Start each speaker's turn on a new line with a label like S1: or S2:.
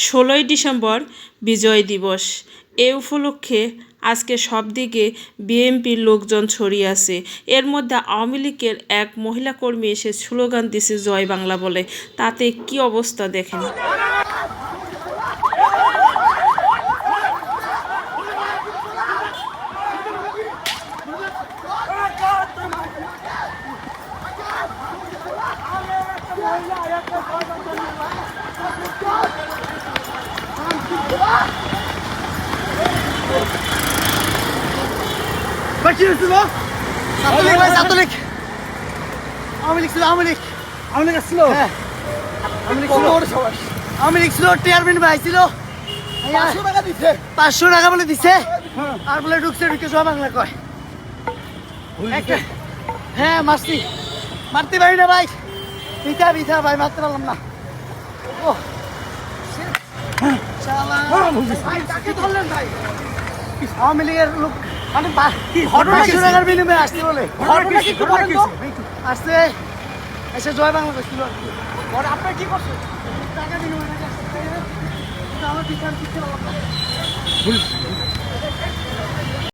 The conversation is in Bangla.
S1: 16ই ডিসেম্বর বিজয় দিবস। এ উপলক্ষে আজকে সব দিকে বিএনপির লোকজন ছড়িয়ে আছে। এর মধ্যে আওয়ামী লীগের এক মহিলা কর্মী এসে স্লোগান দিছে জয় বাংলা বলে। তাতে কি অবস্থা দেখেন।
S2: পাঁচশো টাকা বলে দিছে আর বলে ঢুকছে ঢুকে সব বাংলা কয়। হ্যাঁ মারছি, মারতে পারি না ভাই, পিঠা পিঠা ভাই, মারতে পারলাম না। ও আওয়ামী লীগের লোক মানে 500 টাকার বিনিময়ে আসতে বলে আসতে এসে জয় বাংলা করছিল। আপনার কি করছে টাকা বিনিময়ে আমার পিঠা